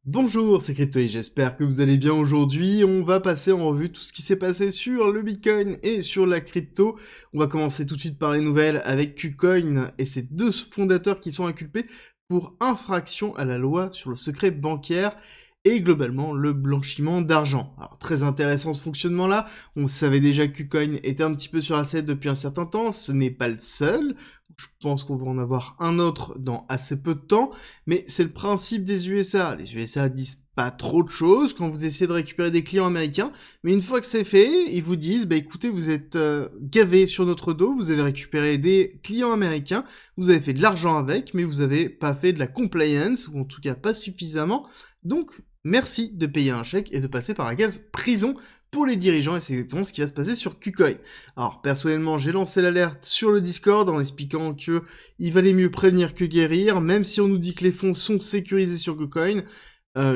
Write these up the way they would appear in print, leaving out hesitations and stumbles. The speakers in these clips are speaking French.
Bonjour, c'est Crypto et j'espère que vous allez bien aujourd'hui. On va passer en revue tout ce qui s'est passé sur le Bitcoin et sur la crypto. On va commencer tout de suite par les nouvelles avec KuCoin et ses deux fondateurs qui sont inculpés pour infraction à la loi sur le secret bancaire et globalement le blanchiment d'argent. Alors très intéressant ce fonctionnement-là. On savait déjà que KuCoin était un petit peu sur la scène depuis un certain temps. Ce n'est pas le seul. Je pense qu'on va en avoir un autre dans assez peu de temps. Mais c'est le principe des USA. Les USA disent pas trop de choses quand vous essayez de récupérer des clients américains, mais une fois que c'est fait, ils vous disent, bah écoutez, vous êtes gavés sur notre dos, vous avez récupéré des clients américains, vous avez fait de l'argent avec, mais vous avez pas fait de la compliance, ou en tout cas pas suffisamment, donc merci de payer un chèque et de passer par la case prison pour les dirigeants, et c'est exactement ce qui va se passer sur KuCoin. Alors personnellement, j'ai lancé l'alerte sur le Discord en expliquant que il valait mieux prévenir que guérir, même si on nous dit que les fonds sont sécurisés sur KuCoin,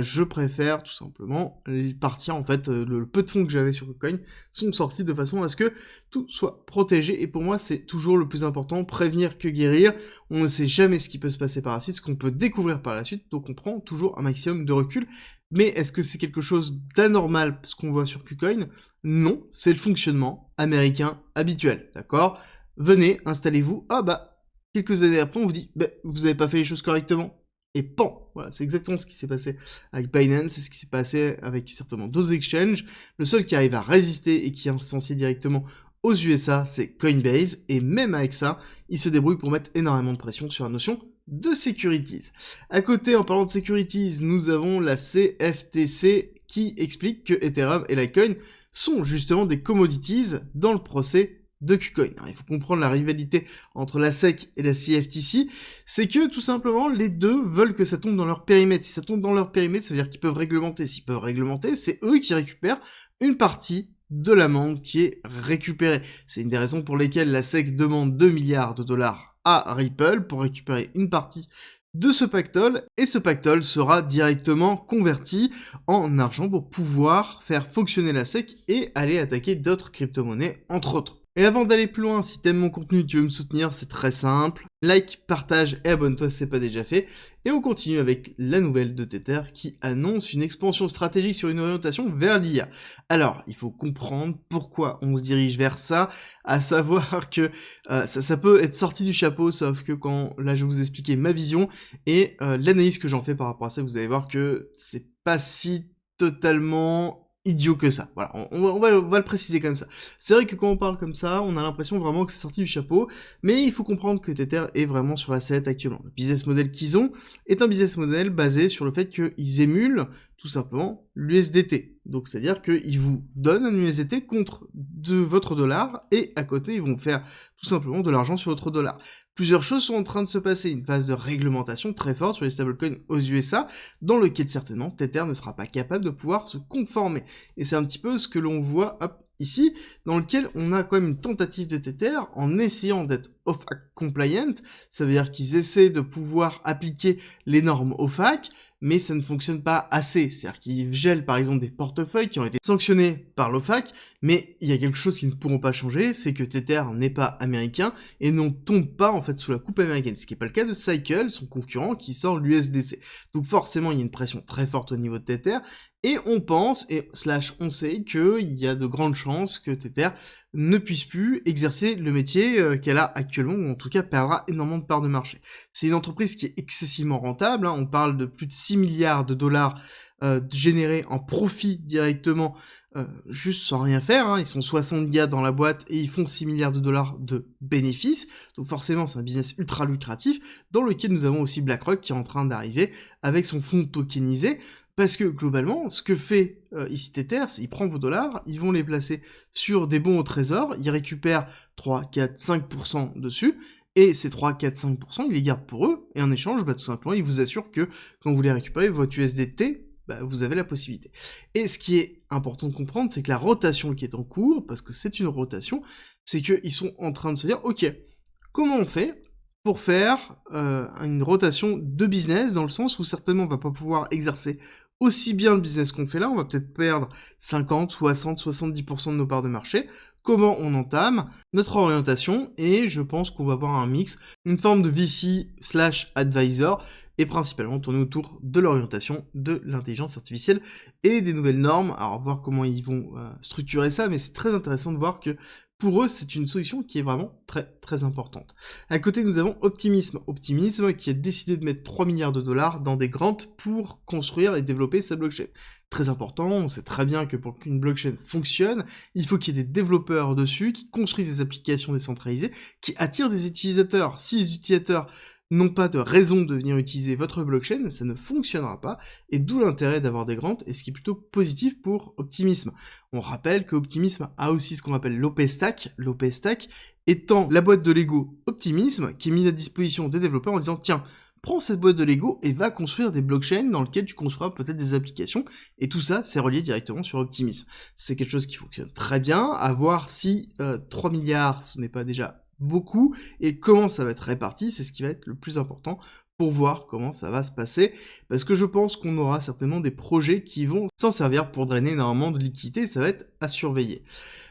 je préfère tout simplement partir, en fait, le peu de fonds que j'avais sur KuCoin sont sortis de façon à ce que tout soit protégé, et pour moi c'est toujours le plus important, prévenir que guérir. On ne sait jamais ce qui peut se passer par la suite, ce qu'on peut découvrir par la suite, donc on prend toujours un maximum de recul. Mais est-ce que c'est quelque chose d'anormal, ce qu'on voit sur KuCoin? Non, c'est le fonctionnement américain habituel, d'accord? Venez, installez-vous, ah bah, quelques années après, on vous dit, bah, vous avez pas fait les choses correctement. Et pan! Voilà, c'est exactement ce qui s'est passé avec Binance, c'est ce qui s'est passé avec certainement d'autres exchanges. Le seul qui arrive à résister et qui est instancié directement aux USA, c'est Coinbase, et même avec ça, ils se débrouillent pour mettre énormément de pression sur la notion de securities. À côté, en parlant de securities, nous avons la CFTC qui explique que Ethereum et Litecoin sont justement des commodities dans le procès de KuCoin. Alors, il faut comprendre la rivalité entre la SEC et la CFTC, c'est que tout simplement les deux veulent que ça tombe dans leur périmètre. Si ça tombe dans leur périmètre, ça veut dire qu'ils peuvent réglementer. S'ils peuvent réglementer, c'est eux qui récupèrent une partie de l'amende qui est récupérée. C'est une des raisons pour lesquelles la SEC demande 2 milliards de dollars à Ripple pour récupérer une partie de ce pactole, et ce pactole sera directement converti en argent pour pouvoir faire fonctionner la SEC et aller attaquer d'autres crypto-monnaies, entre autres. Et avant d'aller plus loin, si t'aimes mon contenu et tu veux me soutenir, c'est très simple. Like, partage et abonne-toi si c'est pas déjà fait. Et on continue avec la nouvelle de Tether qui annonce une expansion stratégique sur une orientation vers l'IA. Alors, il faut comprendre pourquoi on se dirige vers ça, à savoir que ça peut être sorti du chapeau, sauf que quand, là je vais vous expliquer ma vision et l'analyse que j'en fais par rapport à ça, vous allez voir que c'est pas si totalement idiot que ça. Voilà, on va le préciser comme ça. C'est vrai que quand on parle comme ça, on a l'impression vraiment que c'est sorti du chapeau, mais il faut comprendre que Tether est vraiment sur la sellette actuellement. Le business model qu'ils ont est un business model basé sur le fait qu'ils émulent tout simplement l'USDT. Donc c'est-à-dire qu'ils vous donnent un USDT contre de votre dollar, et à côté ils vont faire tout simplement de l'argent sur votre dollar. Plusieurs choses sont en train de se passer, une phase de réglementation très forte sur les stablecoins aux USA, dans lequel certainement Tether ne sera pas capable de pouvoir se conformer. Et c'est un petit peu ce que l'on voit ici, dans lequel on a quand même une tentative de Tether en essayant d'être OFAC compliant. Ça veut dire qu'ils essaient de pouvoir appliquer les normes OFAC, mais ça ne fonctionne pas assez. C'est-à-dire qu'ils gèlent par exemple des portefeuilles qui ont été sanctionnés par l'OFAC, mais il y a quelque chose qu'ils ne pourront pas changer, c'est que Tether n'est pas américain et ne tombe pas en fait sous la coupe américaine, ce qui n'est pas le cas de Cycle, son concurrent qui sort l'USDC. Donc forcément il y a une pression très forte au niveau de Tether, et on pense, et slash on sait, qu'il y a de grandes chances que Tether ne puisse plus exercer le métier qu'elle a actuellement, ou en tout cas perdra énormément de parts de marché. C'est une entreprise qui est excessivement rentable, hein, on parle de plus de 6 milliards de dollars générés en profit directement, juste sans rien faire, hein. Ils sont 60 gars dans la boîte et ils font 6 milliards de dollars de bénéfices, donc forcément c'est un business ultra lucratif, dans lequel nous avons aussi BlackRock qui est en train d'arriver avec son fonds tokenisé. Parce que globalement, ce que fait ici Tether, c'est qu'il prend vos dollars, ils vont les placer sur des bons au trésor, ils récupèrent 3, 4, 5% dessus, et ces 3, 4, 5%, ils les gardent pour eux, et en échange, bah, tout simplement, ils vous assurent que quand vous les récupérez, votre USDT, bah, vous avez la possibilité. Et ce qui est important de comprendre, c'est que la rotation qui est en cours, parce que c'est une rotation, c'est qu'ils sont en train de se dire, ok, comment on fait pour faire une rotation de business, dans le sens où certainement on va pas pouvoir exercer aussi bien le business qu'on fait là, on va peut-être perdre 50, 60, 70% de nos parts de marché. Comment on entame notre orientation, et je pense qu'on va avoir un mix, une forme de VC/advisor, et principalement tourner autour de l'orientation de l'intelligence artificielle et des nouvelles normes. Alors voir comment ils vont structurer ça, mais c'est très intéressant de voir que pour eux, c'est une solution qui est vraiment très très importante. À côté, nous avons Optimism. Optimism qui a décidé de mettre 3 milliards de dollars dans des grants pour construire et développer sa blockchain. Très important, on sait très bien que pour qu'une blockchain fonctionne, il faut qu'il y ait des développeurs dessus qui construisent des applications décentralisées, qui attirent des utilisateurs. Si les utilisateurs n'ont pas de raison de venir utiliser votre blockchain, ça ne fonctionnera pas, et d'où l'intérêt d'avoir des grants, et ce qui est plutôt positif pour Optimism. On rappelle que Optimism a aussi ce qu'on appelle l'OP-Stack, l'OP-Stack étant la boîte de Lego Optimism, qui est mise à disposition des développeurs en disant « Tiens, prends cette boîte de Lego et va construire des blockchains dans lesquelles tu construiras peut-être des applications, et tout ça, c'est relié directement sur Optimism. » C'est quelque chose qui fonctionne très bien, à voir si 3 milliards, ce n'est pas déjà beaucoup, et comment ça va être réparti, c'est ce qui va être le plus important pour voir comment ça va se passer, parce que je pense qu'on aura certainement des projets qui vont s'en servir pour drainer énormément de liquidités, ça va être à surveiller.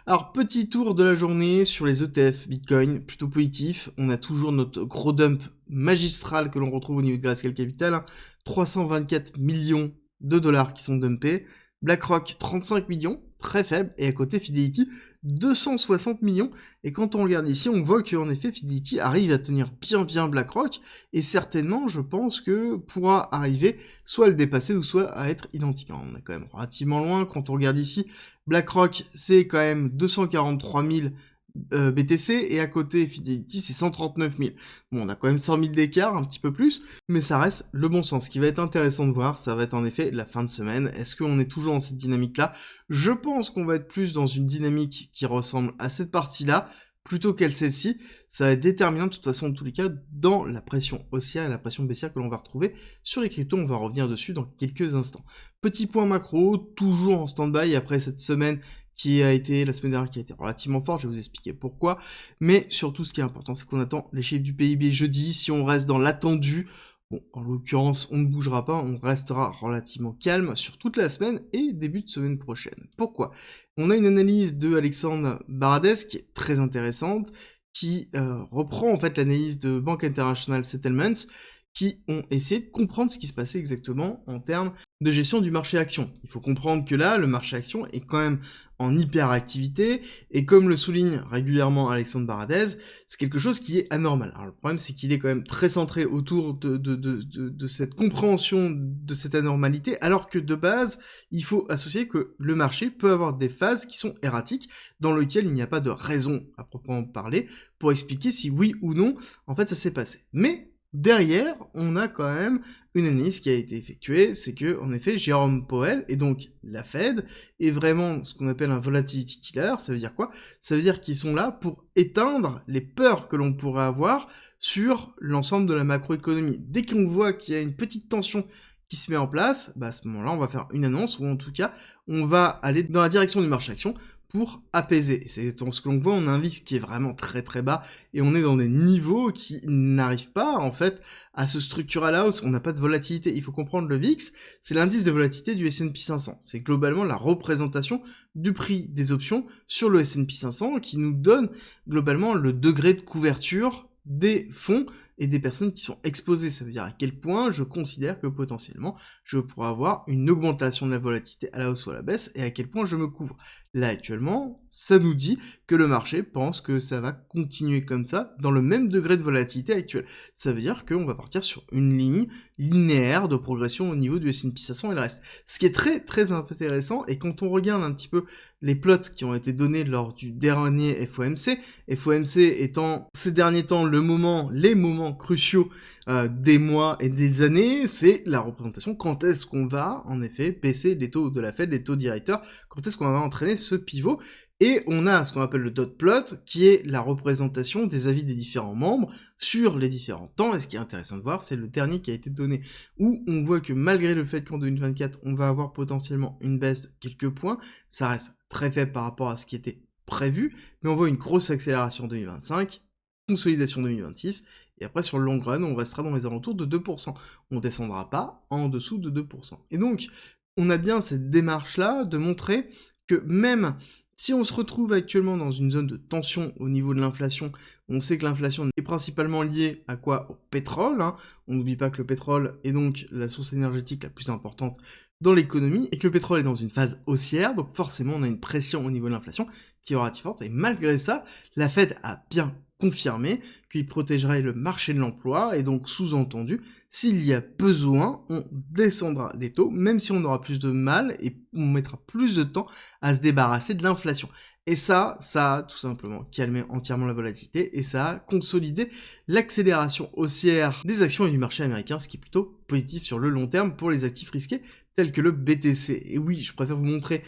Alors, petit tour de la journée sur les ETF Bitcoin, plutôt positif. On a toujours notre gros dump magistral que l'on retrouve au niveau de Grayscale Capital, 324 millions de dollars qui sont dumpés. BlackRock, 35 millions, très faible, et à côté Fidelity, 260 millions, et quand on regarde ici, on voit qu'en effet Fidelity arrive à tenir bien BlackRock, et certainement, je pense que pourra arriver soit à le dépasser, ou soit à être identique. On est quand même relativement loin, quand on regarde ici, BlackRock, c'est quand même 243 000 BTC, et à côté Fidelity, c'est 139 000. Bon, on a quand même 100 000 d'écart, un petit peu plus, mais ça reste le bon sens. Ce qui va être intéressant de voir, ça va être en effet la fin de semaine. Est-ce qu'on est toujours dans cette dynamique-là? Je pense qu'on va être plus dans une dynamique qui ressemble à cette partie-là, plutôt qu'à celle-ci. Ça va être déterminant de toute façon, en tous les cas, dans la pression haussière et la pression baissière que l'on va retrouver sur les cryptos. On va revenir dessus dans quelques instants. Petit point macro, toujours en stand-by après cette semaine qui a été, la semaine dernière, qui a été relativement forte, je vais vous expliquer pourquoi, mais surtout ce qui est important, c'est qu'on attend les chiffres du PIB jeudi. Si on reste dans l'attendu, bon, en l'occurrence, on ne bougera pas, on restera relativement calme sur toute la semaine et début de semaine prochaine. Pourquoi? On a une analyse de Alexandre Baradez qui est très intéressante, qui reprend en fait l'analyse de Bank International Settlements, qui ont essayé de comprendre ce qui se passait exactement en termes de gestion du marché action. Il faut comprendre que là, le marché action est quand même en hyperactivité, et comme le souligne régulièrement Alexandre Baradez, c'est quelque chose qui est anormal. Alors le problème, c'est qu'il est quand même très centré autour de cette compréhension de cette anormalité, alors que de base, il faut associer que le marché peut avoir des phases qui sont erratiques, dans lesquelles il n'y a pas de raison à proprement parler, pour expliquer si oui ou non, en fait, ça s'est passé. Mais derrière, on a quand même une analyse qui a été effectuée, c'est que, en effet, Jérôme Powell, et donc la Fed, est vraiment ce qu'on appelle un volatility killer. Ça veut dire quoi? Ça veut dire qu'ils sont là pour éteindre les peurs que l'on pourrait avoir sur l'ensemble de la macroéconomie. Dès qu'on voit qu'il y a une petite tension qui se met en place, bah à ce moment-là, on va faire une annonce, ou en tout cas, on va aller dans la direction du marché action pour apaiser. Et c'est dans ce que l'on voit, on a un VIX qui est vraiment très bas, et on est dans des niveaux qui n'arrivent pas, en fait, à se structurer à la hausse. On n'a pas de volatilité. Il faut comprendre, le VIX, c'est l'indice de volatilité du S&P 500. C'est globalement la représentation du prix des options sur le S&P 500 qui nous donne globalement le degré de couverture des fonds et des personnes qui sont exposées. Ça veut dire à quel point je considère que potentiellement je pourrais avoir une augmentation de la volatilité à la hausse ou à la baisse, et à quel point je me couvre. Là actuellement, ça nous dit que le marché pense que ça va continuer comme ça, dans le même degré de volatilité actuel. Ça veut dire qu'on va partir sur une ligne linéaire de progression au niveau du S&P 500 et le reste. Ce qui est très intéressant, et quand on regarde un petit peu les plots qui ont été donnés lors du dernier FOMC, FOMC étant ces derniers temps les moments cruciaux des mois et des années, c'est la représentation, quand est-ce qu'on va en effet baisser les taux de la Fed, les taux directeurs, quand est-ce qu'on va entraîner ce pivot. Et on a ce qu'on appelle le dot plot, qui est la représentation des avis des différents membres sur les différents temps. Et ce qui est intéressant de voir, c'est le dernier qui a été donné, où on voit que malgré le fait qu'en 2024, on va avoir potentiellement une baisse de quelques points, ça reste très faible par rapport à ce qui était prévu, mais on voit une grosse accélération en 2025, consolidation 2026, et après sur le long run, on restera dans les alentours de 2%. On descendra pas en dessous de 2%. Et donc, on a bien cette démarche-là de montrer que même si on se retrouve actuellement dans une zone de tension au niveau de l'inflation, on sait que l'inflation est principalement liée à quoi? Au pétrole, hein. On n'oublie pas que le pétrole est donc la source énergétique la plus importante dans l'économie, et que le pétrole est dans une phase haussière, donc forcément on a une pression au niveau de l'inflation qui est relativement forte, et malgré ça, la Fed a bien confirmé qu'il protégerait le marché de l'emploi, et donc sous-entendu, s'il y a besoin, on descendra les taux, même si on aura plus de mal, et on mettra plus de temps à se débarrasser de l'inflation. Et ça a tout simplement calmé entièrement la volatilité, et ça a consolidé l'accélération haussière des actions et du marché américain, ce qui est plutôt positif sur le long terme pour les actifs risqués, tels que le BTC. Et oui, je préfère vous montrer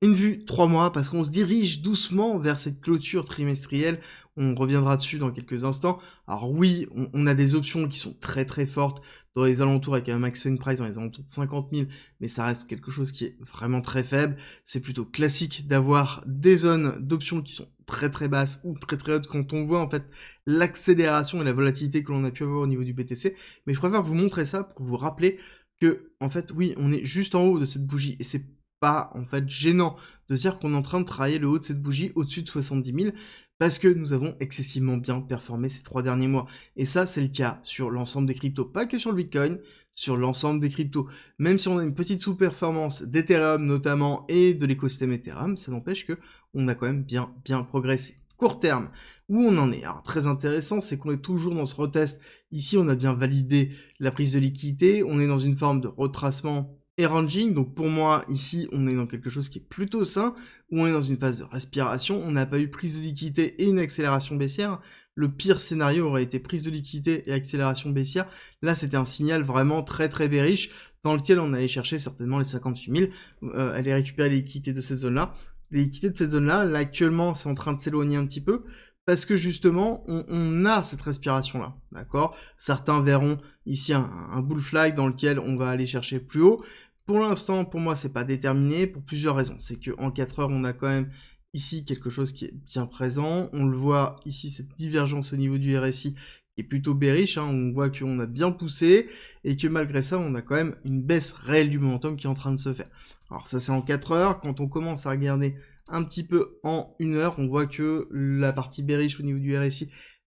une vue 3 mois, parce qu'on se dirige doucement vers cette clôture trimestrielle. On reviendra dessus dans quelques instants. Alors oui, on a des options qui sont très très fortes dans les alentours, avec un max swing price dans les alentours de 50 000, mais ça reste quelque chose qui est vraiment très faible. C'est plutôt classique d'avoir des zones d'options qui sont très très basses ou très très hautes quand on voit en fait l'accélération et la volatilité que l'on a pu avoir au niveau du BTC. Mais je préfère vous montrer ça pour vous rappeler que, en fait, oui, on est juste en haut de cette bougie, et c'est pas en fait gênant de se dire qu'on est en train de travailler le haut de cette bougie au-dessus de 70 000, parce que nous avons excessivement bien performé ces 3 derniers mois. Et ça, c'est le cas sur l'ensemble des cryptos, pas que sur le Bitcoin, sur l'ensemble des cryptos. Même si on a une petite sous-performance d'Ethereum notamment et de l'écosystème Ethereum, ça n'empêche que on a quand même bien progressé. Court terme, où on en est? Alors, très intéressant, c'est qu'on est toujours dans ce retest. Ici, on a bien validé la prise de liquidité, on est dans une forme de retracement et ranging, donc pour moi, ici, on est dans quelque chose qui est plutôt sain, où on est dans une phase de respiration, on n'a pas eu prise de liquidité et une accélération baissière. Le pire scénario aurait été prise de liquidité et accélération baissière. Là, c'était un signal vraiment très très bearish, dans lequel on allait chercher certainement les 58 000, aller récupérer les liquidités de cette zone-là. Les liquidités de cette zone-là, là, actuellement, c'est en train de s'éloigner un petit peu, parce que justement, on a cette respiration-là, d'accord? Certains verront ici un bull flag dans lequel on va aller chercher plus haut. Pour l'instant, pour moi, c'est pas déterminé pour plusieurs raisons. C'est qu'en 4 heures, on a quand même ici quelque chose qui est bien présent. On le voit ici, cette divergence au niveau du RSI qui est plutôt bearish, hein. On voit qu'on a bien poussé et que malgré ça, on a quand même une baisse réelle du momentum qui est en train de se faire. Alors ça, c'est en 4 heures. Quand on commence à regarder un petit peu en 1 heure, on voit que la partie bearish au niveau du RSI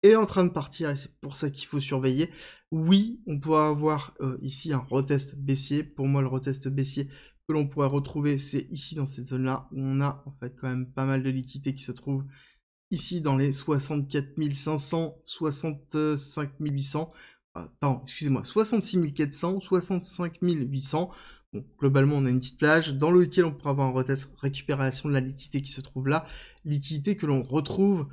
est en train de partir, et c'est pour ça qu'il faut surveiller. Oui, on pourra avoir ici un retest baissier. Pour moi, le retest baissier que l'on pourrait retrouver, c'est ici dans cette zone-là, où on a en fait quand même pas mal de liquidités qui se trouvent ici dans les 64 500, 65 800, pardon, excusez-moi, 66 400, 65 800. Bon, globalement, on a une petite plage dans lequel on pourra avoir un retest récupération de la liquidité qui se trouve là, liquidité que l'on retrouve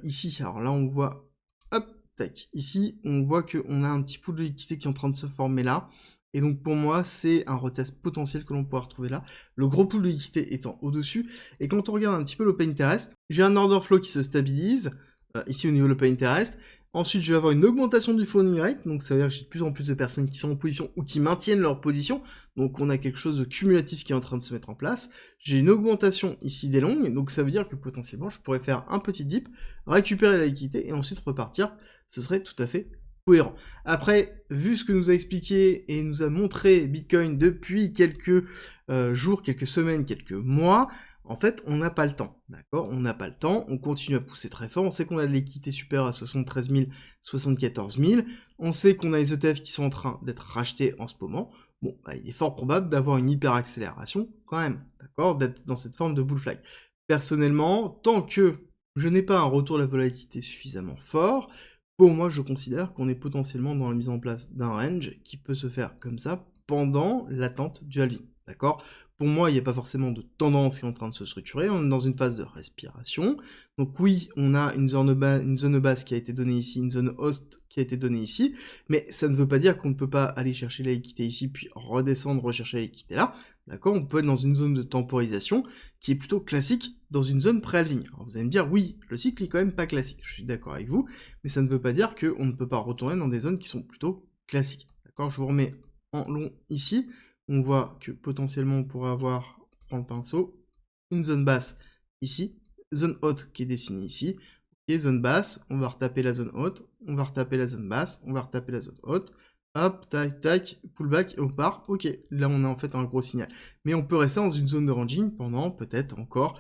ici. Alors là, on voit, hop, tac, ici, on voit qu'on a un petit pool de liquidité qui est en train de se former là. Et donc pour moi, c'est un retest potentiel que l'on pourra retrouver là. Le gros pool de liquidité étant au-dessus. Et quand on regarde un petit peu l'open interest, j'ai un order flow qui se stabilise, ici au niveau de l'open interest. Ensuite, je vais avoir une augmentation du phoning rate, donc ça veut dire que j'ai de plus en plus de personnes qui sont en position ou qui maintiennent leur position. Donc on a quelque chose de cumulatif qui est en train de se mettre en place. J'ai une augmentation ici des longues, donc ça veut dire que potentiellement je pourrais faire un petit dip, récupérer la liquidité et ensuite repartir. Ce serait tout à fait cohérent. Après, vu ce que nous a expliqué et nous a montré Bitcoin depuis quelques jours, quelques semaines, quelques mois, en fait, on n'a pas le temps, d'accord? On n'a pas le temps, on continue à pousser très fort, on sait qu'on a de l'équité supérieure à 73 000, 74 000, on sait qu'on a les ETF qui sont en train d'être rachetés en ce moment. Bon, bah, il est fort probable d'avoir une hyper accélération quand même, d'accord? D'être dans cette forme de bull flag. Personnellement, tant que je n'ai pas un retour de la volatilité suffisamment fort, pour moi, je considère qu'on est potentiellement dans la mise en place d'un range qui peut se faire comme ça pendant l'attente du halving, d'accord? Pour moi, il n'y a pas forcément de tendance qui est en train de se structurer, on est dans une phase de respiration. Donc oui, on a une zone basse qui a été donnée ici, une zone host qui a été donnée ici, mais ça ne veut pas dire qu'on ne peut pas aller chercher la liquidité ici, puis redescendre, rechercher la liquidité là, d'accord? On peut être dans une zone de temporisation qui est plutôt classique dans une zone pré-halving. Alors vous allez me dire, oui, le cycle est quand même pas classique, je suis d'accord avec vous, mais ça ne veut pas dire qu'on ne peut pas retourner dans des zones qui sont plutôt classiques, d'accord? Je vous remets en long ici. On voit que potentiellement on pourrait avoir, on prend le pinceau, une zone basse ici, zone haute qui est dessinée ici. Et zone basse, on va retaper la zone haute, on va retaper la zone basse, on va retaper la zone haute. Hop, tac, tac, pullback, et on part. Ok, là on a en fait un gros signal. Mais on peut rester dans une zone de ranging pendant peut-être encore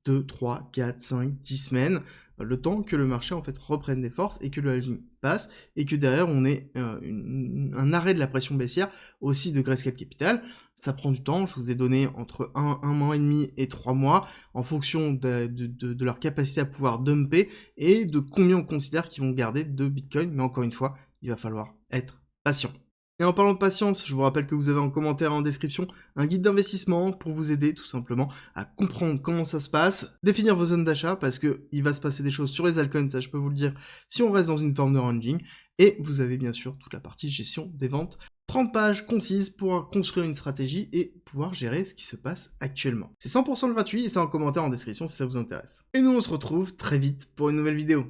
2, 3, 4, 5, 10 semaines, le temps que le marché en fait reprenne des forces et que le halving passe, et que derrière on ait un arrêt de la pression baissière aussi de Grayscale Capital. Ça prend du temps, je vous ai donné entre 1 mois et demi et 3 mois, en fonction de leur capacité à pouvoir dumper, et de combien on considère qu'ils vont garder de Bitcoin, mais encore une fois, il va falloir être patient. Et en parlant de patience, je vous rappelle que vous avez en commentaire et en description un guide d'investissement pour vous aider tout simplement à comprendre comment ça se passe, définir vos zones d'achat parce que il va se passer des choses sur les altcoins, ça je peux vous le dire, si on reste dans une forme de ranging. Et vous avez bien sûr toute la partie gestion des ventes, 30 pages concises pour construire une stratégie et pouvoir gérer ce qui se passe actuellement. C'est 100% gratuit et c'est en commentaire en description si ça vous intéresse. Et nous on se retrouve très vite pour une nouvelle vidéo.